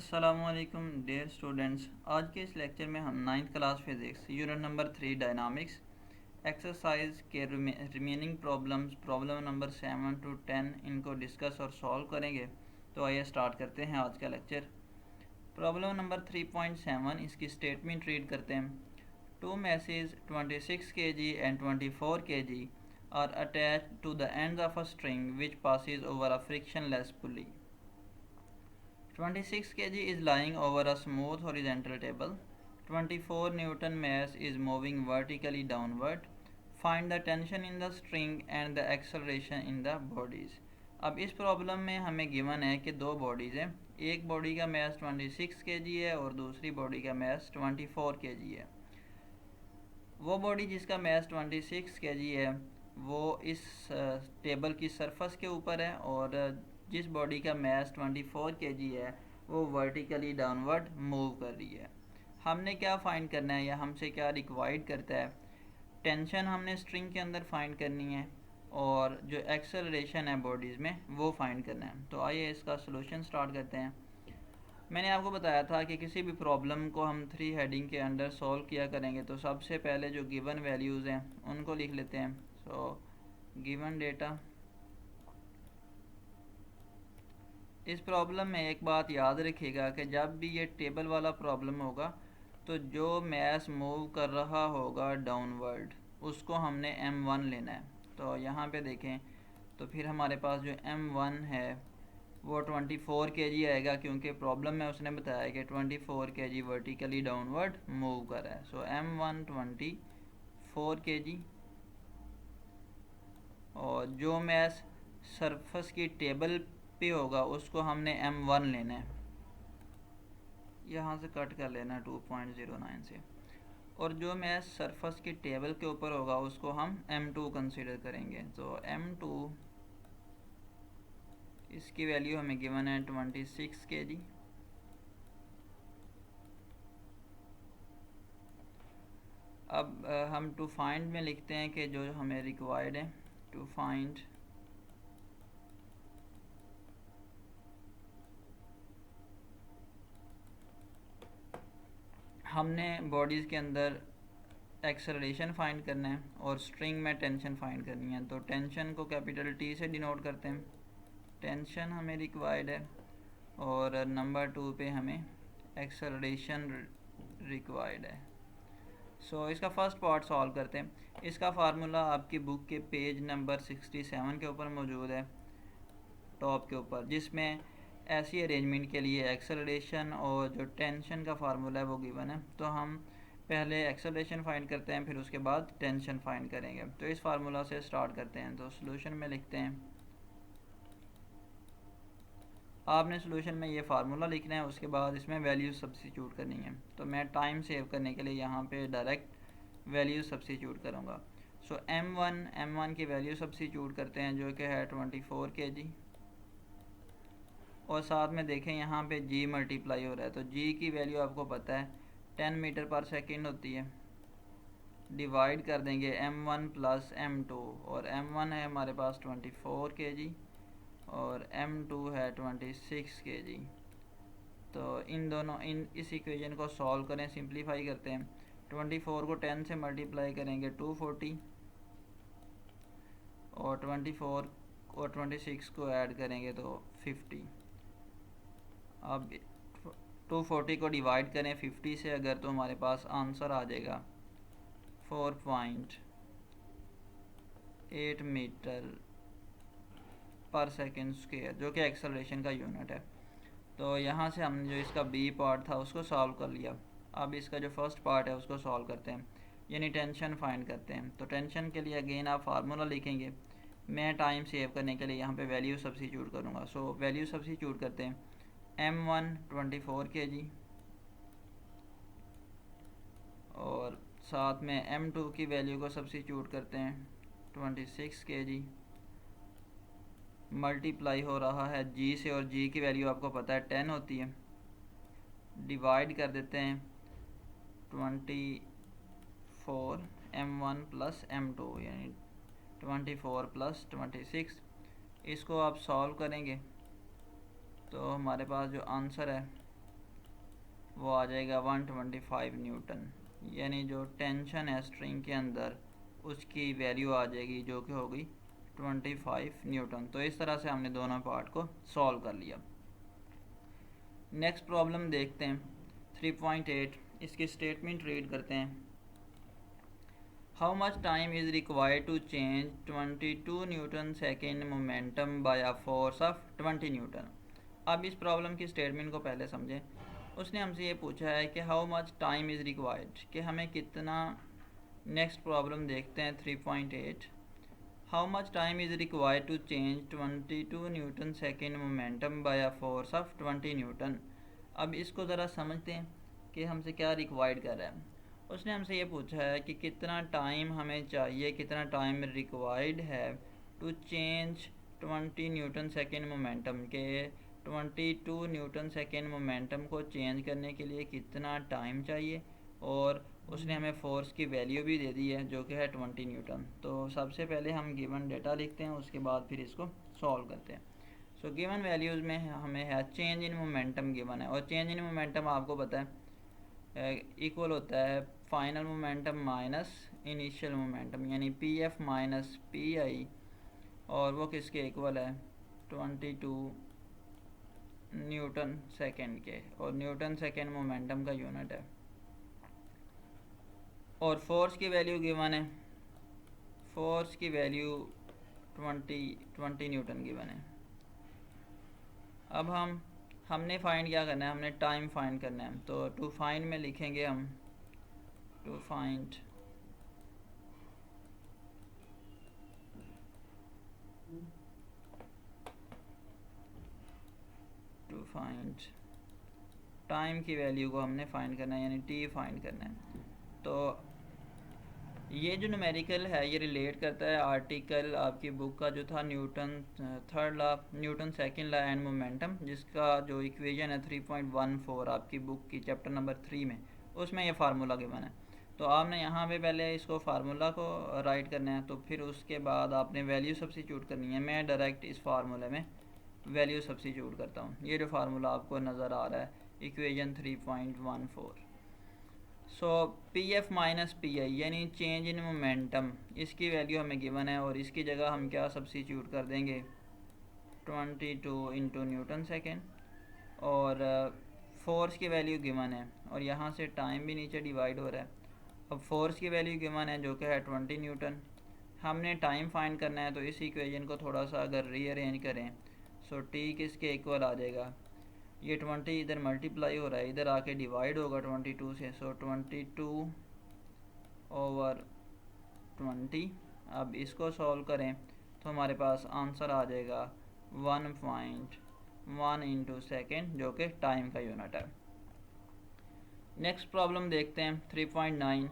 अस्सलामुअलैकुम dear students. आज के इस लेक्चर में हम ninth class physics unit number 3 dynamics exercise के रिमेनिंग प्रॉब्लम नंबर 7 to 10 इनको डिस्कस और सॉल्व करेंगे। तो आइए स्टार्ट करते हैं आज का लेक्चर। प्रॉब्लम नंबर 3.7 इसकी स्टेटमेंट रीड करते हैं। Two masses 26 kg and 24 kg are attached to the ends of a string which passes over a frictionless pulley. 26 kg is lying over a smooth horizontal table. 24 Newton mass is moving vertically downward. Find the tension in the string and the acceleration in the bodies. अब इस problem में हमें given है कि दो bodies हैं। एक body का मास 26 kg है और दूसरी बॉडी का मास 24 kg है। वो बॉडी जिसका मास 26 kg है वो इस टेबल की सरफेस के ऊपर है, और जिस बॉडी का मास 24 kg है वो वर्टिकली डाउनवर्ड मूव कर रही है। हमने क्या फ़ाइंड करना है या हमसे क्या रिक्वायर्ड करता है? टेंशन हमने स्ट्रिंग के अंदर फाइंड करनी है और जो एक्सेलरेशन है बॉडीज़ में वो फाइंड करना है। तो आइए इसका सलूशन स्टार्ट करते हैं। मैंने आपको बताया था कि किसी भी प्रॉब्लम को हम 3 हेडिंग के अंडर सॉल्व किया करेंगे। तो सबसे पहले जो गिवन वैल्यूज़ हैं उनको लिख लेते हैं। So given data. इस प्रॉब्लम में एक बात याद रखिएगा कि जब भी ये टेबल वाला प्रॉब्लम होगा तो जो मैस मूव कर रहा होगा डाउनवर्ड उसको हमने m1 लेना है। तो यहाँ पे देखें तो फिर हमारे पास जो m1 है वो 24 kg आएगा, क्योंकि प्रॉब्लम में उसने बताया कि 24 kg वर्टिकली डाउनवर्ड मूव कर रहा है। सो m1 24 kg, और जो मैस सरफेस की टेबल पे होगा उसको हमने m1 लेना है। यहाँ से कट कर लेना 2.09 से, और जो मैस सरफेस की टेबल के ऊपर होगा उसको हम m2 कंसीडर करेंगे। तो m2 इसकी वैल्यू हमें गिवन है 26 kg। अब हम टू फाइंड में लिखते हैं कि जो हमें रिक्वायर्ड है टू फाइंड हमने बॉडीज़ के अंदर एक्सेलरेशन फाइंड करना है और स्ट्रिंग में टेंशन फाइंड करनी है। तो टेंशन को कैपिटल T से डिनोट करते हैं। टेंशन हमें रिक्वायर्ड है और नंबर 2 पे हमें एक्सेलरेशन रिक्वायर्ड है। सो इसका फर्स्ट पार्ट सॉल्व करते हैं। इसका फार्मूला आपकी बुक के पेज नंबर 67 के ऊपर मौजूद है, टॉप के ऊपर, जिसमें ऐसी अरेंजमेंट के लिए एक्सेलरेशन और जो टेंशन का फार्मूला है वो गिवन है। तो हम पहले एक्सेलरेशन फाइंड करते हैं, फिर उसके बाद टेंशन फाइंड करेंगे। तो इस फार्मूला से स्टार्ट करते हैं। तो सॉल्यूशन में लिखते हैं, आपने सॉल्यूशन में ये फार्मूला लिखना है, उसके बाद इसमें वैल्यू सब्स्टिट्यूट करनी है। तो मैं टाइम सेव करने के लिए यहाँ पे डायरेक्ट वैल्यू सब्स्टिट्यूट करूँगा। सो m1 की वैल्यू सब्स्टिट्यूट करते हैं जो कि है 24 kg, और साथ में देखें यहाँ पे g मल्टीप्लाई हो रहा है। तो g की वैल्यू आपको पता है 10 मीटर पर सेकेंड होती है। डिवाइड कर देंगे m1 प्लस m2, और m1 है हमारे पास 24 kg और m2 है 26 kg। तो इस इक्वेशन को सॉल्व करें, सिंप्लीफाई करते हैं। 24 को 10 से मल्टीप्लाई करेंगे 240, और 24 और 26 को ऐड करेंगे तो 50। अब 240 को डिवाइड करें 50 से अगर, तो हमारे पास आंसर आ जाएगा 4.8 मीटर पर सेकेंड स्क्वायर, जो कि एक्सेलरेशन का यूनिट है। तो यहाँ से हमने जो इसका बी पार्ट था उसको सॉल्व कर लिया। अब इसका जो फर्स्ट पार्ट है उसको सॉल्व करते हैं, यानी टेंशन फाइंड करते हैं। तो टेंशन के लिए अगेन आप फार्मूला लिखेंगे। मैं टाइम सेव करने के लिए यहाँ पे वैल्यू सब्स्टिट्यूट करूँगा। सो वैल्यू सब्स्टिट्यूट करते हैं। m1 24 kg, और साथ में m2 की वैल्यू को सब्स्टिट्यूट करते हैं 26 kg, मल्टीप्लाई हो रहा है g से, और g की वैल्यू आपको पता है 10 होती है। डिवाइड कर देते हैं 24 m1 प्लस m2, यानी 24 प्लस 26। इसको आप सॉल्व करेंगे तो हमारे पास जो आंसर है वो आ जाएगा 125 न्यूटन, यानी जो टेंशन है स्ट्रिंग के अंदर उसकी वैल्यू आ जाएगी जो कि होगी 25 न्यूटन। तो इस तरह से हमने दोनों पार्ट को सॉल्व कर लिया। नेक्स्ट प्रॉब्लम देखते हैं 3.8, इसकी स्टेटमेंट रीड करते हैं। How much time is required to change 22 newton second momentum by a force of 20 newton. अब इस प्रॉब्लम की स्टेटमेंट को पहले समझें। उसने हमसे ये पूछा है कि how much time is required, कि हमें कितना। नेक्स्ट प्रॉब्लम देखते हैं 3.8। How much time is required to change 22 newton second momentum by a force of 20 newton. अब इसको ज़रा समझते हैं कि हमसे क्या रिक्वायर्ड कर रहा है। उसने हमसे ये पूछा है कि कितना टाइम हमें चाहिए, कितना टाइम रिक्वायर्ड है to change 20 newton second momentum के 22 न्यूटन सेकेंड मोमेंटम को चेंज करने के लिए कितना टाइम चाहिए। और उसने हमें फोर्स की वैल्यू भी दे दी है जो कि है 20 न्यूटन। तो सबसे पहले हम गिवन डेटा लिखते हैं, उसके बाद फिर इसको सॉल्व करते हैं। सो गिवन वैल्यूज़ में हमें है चेंज इन मोमेंटम गिवन है, और चेंज इन मोमेंटम आपको पता है इक्वल होता है final momentum minus initial momentum, यानी P F minus P I, और वो किसके इक्वल है 22 न्यूटन सेकेंड के, और न्यूटन सेकेंड मोमेंटम का यूनिट है। और फोर्स की वैल्यू गिवन है, फोर्स की वैल्यू 20 न्यूटन गिवन है। अब हमने फाइंड क्या करना है, हमने टाइम फाइंड करना है। तो टू फाइंड में लिखेंगे हम टू फाइंड टाइम की वैल्यू को हमने फाइंड करना है, यानी टी फाइंड करना है। तो ये जो न्यूमेरिकल है ये रिलेट करता है आर्टिकल आपकी बुक का जो था Newton third law, Newton second law and momentum, जिसका जो इक्वेशन है 3.14 आपकी बुक की चैप्टर नंबर 3 में, उसमें ये फार्मूला गिवन है। तो आपने यहाँ पे पहले इसको फार्मूला को राइट करना है, तो फिर उसके बाद आपने वैल्यू सब्स्टिट्यूट करनी है। मैं डायरेक्ट इस फार्मूले में वैल्यू सब्स्टिट्यूट करता हूँ। ये जो फार्मूला आपको नज़र आ रहा है इक्वेशन 3.14। सो पी एफ माइनस पी आई यानी चेंज इन मोमेंटम, इसकी वैल्यू हमें गिवन है, और इसकी जगह हम क्या सब्स्टिट्यूट कर देंगे 22 इंटू न्यूटन सेकेंड, और फोर्स की वैल्यू गिवन है, और यहाँ से टाइम भी नीचे डिवाइड हो रहा है। अब फोर्स की वैल्यू गिवन है जो कि है 20 न्यूटन, हमने टाइम फाइंड करना है। तो इस इक्वेशन को थोड़ा सा अगर रीअरेंज करें, सो टी किसके इक्वल आ जाएगा, ये 20 इधर मल्टीप्लाई हो रहा है, इधर आके डिवाइड होगा 22 से, सो 22 ओवर 20। अब इसको सॉल्व करें तो हमारे पास आंसर आ जाएगा 1.1 इंटू सेकेंड, जो कि टाइम का यूनिट है। नेक्स्ट प्रॉब्लम देखते हैं 3.9।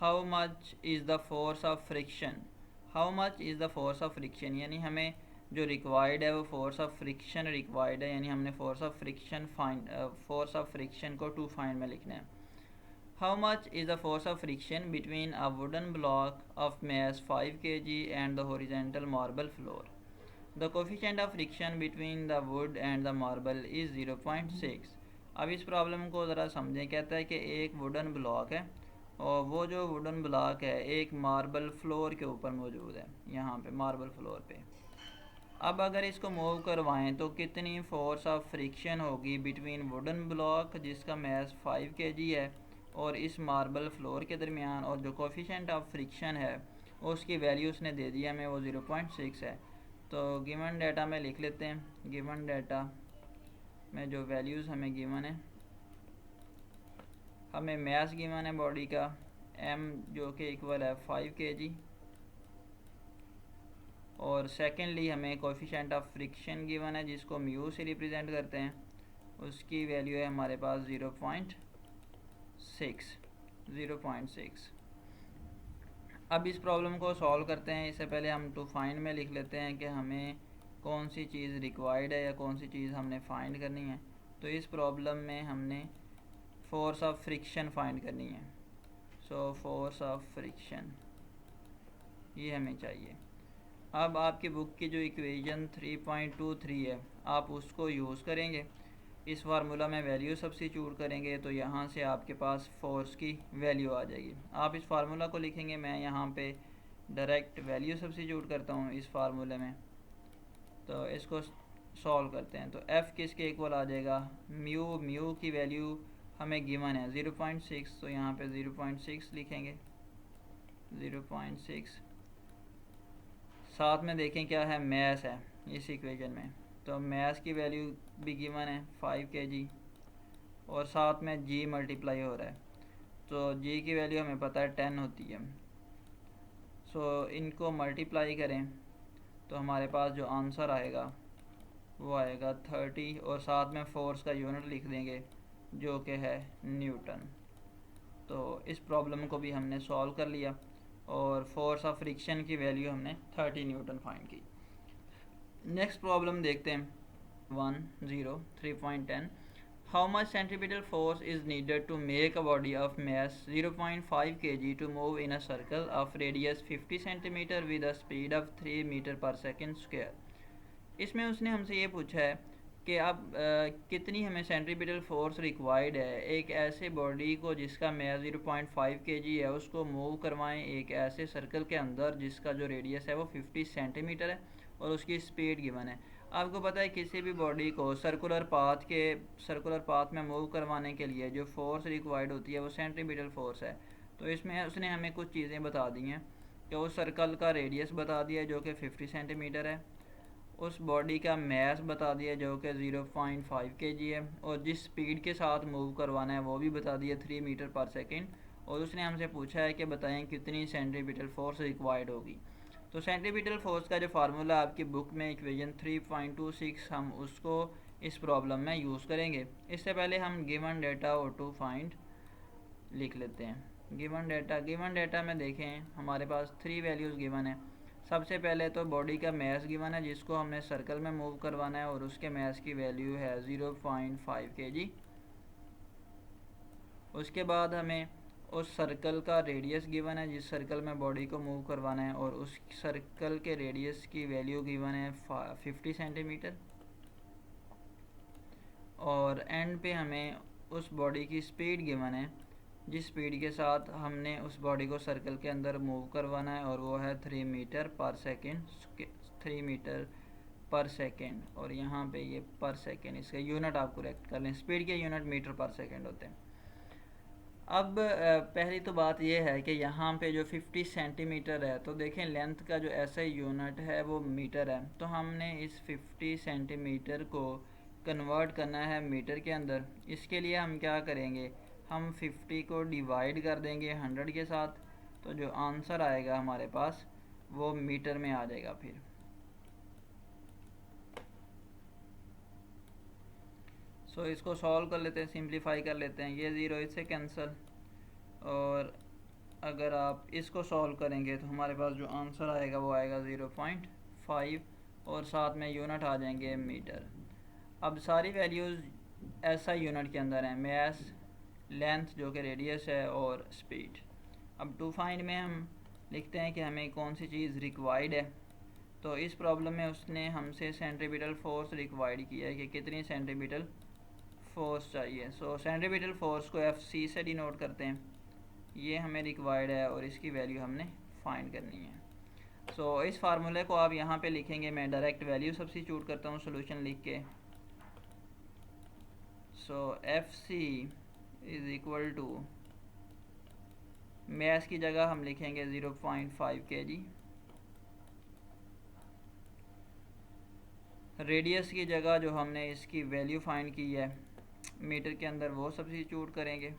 How much is the force of friction, how much is the force of friction, यानी हमें जो रिक्वायर्ड है वो फोर्स ऑफ फ्रिक्शन रिक्वायर्ड है, यानी हमने फोर्स ऑफ फ्रिक्शन को टू फाइंड में लिखना है। How much is the force of friction between a wooden block of mass 5 kg and the horizontal marble floor. The coefficient of friction between the wood and the marble is 0.6। अब इस problem को ज़रा समझें। कहता है कि एक wooden block है, और वो जो वुडन ब्लॉक है एक मार्बल फ्लोर के ऊपर मौजूद है, यहाँ पे मार्बल फ्लोर पे। अब अगर इसको मूव करवाएं तो कितनी फोर्स ऑफ फ्रिक्शन होगी बिटवीन वुडन ब्लॉक जिसका मैस 5 kg है और इस मार्बल फ्लोर के दरमियान, और जो कोफिशिएंट ऑफ फ्रिक्शन है उसकी वैल्यू उसने दे दिया हमें, वो 0.6 है। तो गिवन डाटा में लिख लेते हैं। गिवन डाटा में जो वैल्यूज़ हमें गिवन है, हमें मैस गिवन है बॉडी का m जो कि इक्वल है 5 kg, और सेकेंडली हमें कोफिशिएंट ऑफ फ्रिक्शन गिवन है जिसको म्यू से रिप्रेजेंट करते हैं, उसकी वैल्यू है हमारे पास 0.6। अब इस प्रॉब्लम को सॉल्व करते हैं। इससे पहले हम टू फाइंड में लिख लेते हैं कि हमें कौन सी चीज़ रिक्वायर्ड है या कौन सी चीज़ हमने फाइंड करनी है। तो इस प्रॉब्लम में हमने फोर्स ऑफ फ्रिक्शन फाइंड करनी है। सो फोर्स ऑफ फ्रिक्शन ये हमें चाहिए। अब आपकी बुक की जो इक्वेशन 3.23 है आप उसको यूज़ करेंगे। इस फार्मूला में वैल्यू सब्स्टिट्यूट करेंगे तो यहाँ से आपके पास फोर्स की वैल्यू आ जाएगी। आप इस फार्मूला को लिखेंगे, मैं यहाँ पे डायरेक्ट वैल्यू सब्स्टिट्यूट करता हूँ इस फार्मूले में। तो इसको सॉल्व करते हैं तो F किसके इक्वल आ जाएगा, म्यू की वैल्यू हमें गिवन है 0.6, तो यहाँ पे 0.6 लिखेंगे, 0.6। साथ में देखें क्या है, मैस है इस इक्वेशन में, तो मैस की वैल्यू भी गिवन है 5 kg, और साथ में g मल्टीप्लाई हो रहा है, तो g की वैल्यू हमें पता है 10 होती है। सो इनको मल्टीप्लाई करें तो हमारे पास जो आंसर आएगा वो आएगा 30, और साथ में फोर्स का यूनिट लिख देंगे जो कि है न्यूटन। तो इस प्रॉब्लम को भी हमने सॉल्व कर लिया और फोर्स ऑफ फ्रिक्शन की वैल्यू हमने 30 न्यूटन फाइंड की। नेक्स्ट प्रॉब्लम देखते हैं 3.10। How much centripetal force is needed to make a body of mass 0.5 kg to move in a circle of radius 50 centimetre with a speed of 3 metre per second square. इसमें उसने हमसे ये पूछा है कि अब कितनी हमें सेंट्रीपिटल फोर्स रिक्वायर्ड है एक ऐसे बॉडी को जिसका मास 0.5 kg है, उसको मूव करवाएं एक ऐसे सर्कल के अंदर जिसका जो रेडियस है वो 50 सेंटीमीटर है और उसकी स्पीड गिवन है। आपको पता है किसी भी बॉडी को सर्कुलर पाथ में मूव करवाने के लिए जो फोर्स रिक्वायर्ड होती है वो सेंट्रीपिटल फोर्स है। तो इसमें उसने हमें कुछ चीज़ें बता दी हैं कि उस सर्कल का रेडियस बता दिया जो कि 50 सेंटीमीटर है, उस बॉडी का मास बता दिया जो कि 0.5 kg है, और जिस स्पीड के साथ मूव करवाना है वो भी बता दिया 3 मीटर पर सेकेंड, और उसने हमसे पूछा है कि बताएं कितनी सेंट्रीपिटल फोर्स रिक्वायर्ड होगी। तो सेंट्रीपिटल फोर्स का जो फार्मूला आपकी बुक में इक्वेशन 3.26 हम उसको इस प्रॉब्लम में यूज़ करेंगे। इससे पहले हम गिवन डेटा और टू फाइंड लिख लेते हैं। गिवन डेटा में देखें हमारे पास 3 वैल्यूज़ गिवन है। सबसे पहले तो बॉडी का मास गिवन है जिसको हमने सर्कल में मूव करवाना है और उसके मास की वैल्यू है 0.5 kg। उसके बाद हमें उस सर्कल का रेडियस गिवन है जिस सर्कल में बॉडी को मूव करवाना है और उस सर्कल के रेडियस की वैल्यू गिवन है 50 सेंटीमीटर। और एंड पे हमें उस बॉडी की स्पीड गिवन है जिस स्पीड के साथ हमने उस बॉडी को सर्कल के अंदर मूव करवाना है और वो है 3 metre per second, 3 metre per second, और यहाँ पे ये पर सेकेंड, इसका यूनिट आप करेक्ट कर लें, स्पीड के यूनिट मीटर पर सेकेंड होते हैं। अब पहली तो बात ये है कि यहाँ पे जो 50 सेंटीमीटर है, तो देखें लेंथ का जो ऐसा यूनिट है वो मीटर है, तो हमने इस 50 सेंटीमीटर को कन्वर्ट करना है मीटर के अंदर। इसके लिए हम क्या करेंगे, हम 50 को डिवाइड कर देंगे 100 के साथ, तो जो आंसर आएगा हमारे पास वो मीटर में आ जाएगा। फिर इसको सॉल्व कर लेते हैं, सिंप्लीफाई कर लेते हैं, ये ज़ीरो इससे कैंसिल, और अगर आप इसको सॉल्व करेंगे तो हमारे पास जो आंसर आएगा वो आएगा 0.5, और साथ में यूनिट आ जाएंगे मीटर। अब सारी वैल्यूज़ ऐसा यूनिट के अंदर हैं, मास, लेंथ जो कि रेडियस है, और स्पीड। अब टू फाइंड में हम लिखते हैं कि हमें कौन सी चीज़ रिक्वायर्ड है। तो इस प्रॉब्लम में उसने हमसे सेंट्रीपिटल फोर्स रिक्वायर्ड किया है कि कितनी सेंट्रीपिटल फोर्स चाहिए। सेंट्रीपिटल फोर्स को FC से डिनोट करते हैं, ये हमें रिक्वायर्ड है और इसकी वैल्यू हमने फाइंड करनी है। इस फार्मूले को आप यहाँ पे लिखेंगे, मैं डायरेक्ट वैल्यू सब्स्टिट्यूट करता हूँ सोल्यूशन लिख के। FC इज़ इक्वल टू, मास की जगह हम लिखेंगे 0.5 kg, रेडियस की जगह जो हमने इसकी वैल्यू फाइंड की है मीटर के अंदर वो सब्स्टिट्यूट करेंगे,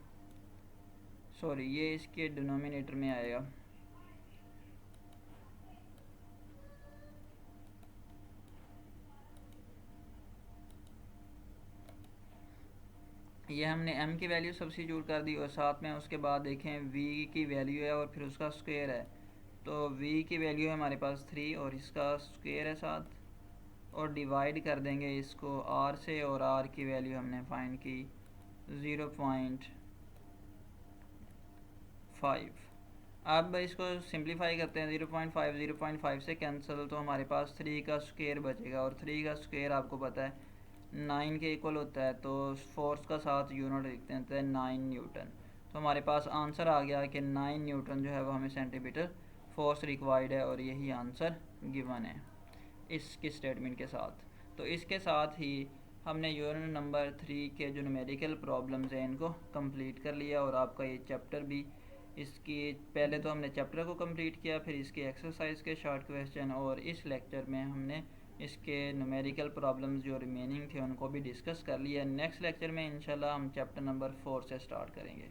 सॉरी ये इसके डिनोमिनेटर में आएगा। ये हमने m की वैल्यू सब्स्टिट्यूट कर दी और साथ में उसके बाद देखें v की वैल्यू है और फिर उसका स्क्वायर है, तो v की वैल्यू है हमारे पास 3 और इसका स्क्वायर है 7, और डिवाइड कर देंगे इसको r से, और r की वैल्यू हमने फाइंड की 0.5। अब इसको सिंप्लीफाई करते हैं, 0.5 से कैंसिल, तो हमारे पास 3 का स्क्वायर बचेगा, और 3 का स्क्वायर आपको पता है 9 के इक्वल होता है, तो फोर्स का साथ यूनिट लिखते हैं, तो 9 न्यूटन। तो हमारे पास आंसर आ गया कि 9 न्यूटन जो है वो हमें सेंटीमीटर फोर्स रिक्वायर्ड है, और यही आंसर गिवन है इसकी स्टेटमेंट के साथ। तो इसके साथ ही हमने यूनिट नंबर 3 के जो न्यूमेरिकल प्रॉब्लम्स हैं इनको कंप्लीट कर लिया, और आपका ये चैप्टर भी, इसकी पहले तो हमने चैप्टर को कंप्लीट किया, फिर इसके एक्सरसाइज के शॉर्ट क्वेश्चन, और इस लेक्चर में हमने इसके न्यूमेरिकल प्रॉब्लम्स जो रिमेनिंग थे उनको भी डिस्कस कर लिया। नेक्स्ट लेक्चर में इंशाल्लाह हम चैप्टर नंबर 4 से स्टार्ट करेंगे।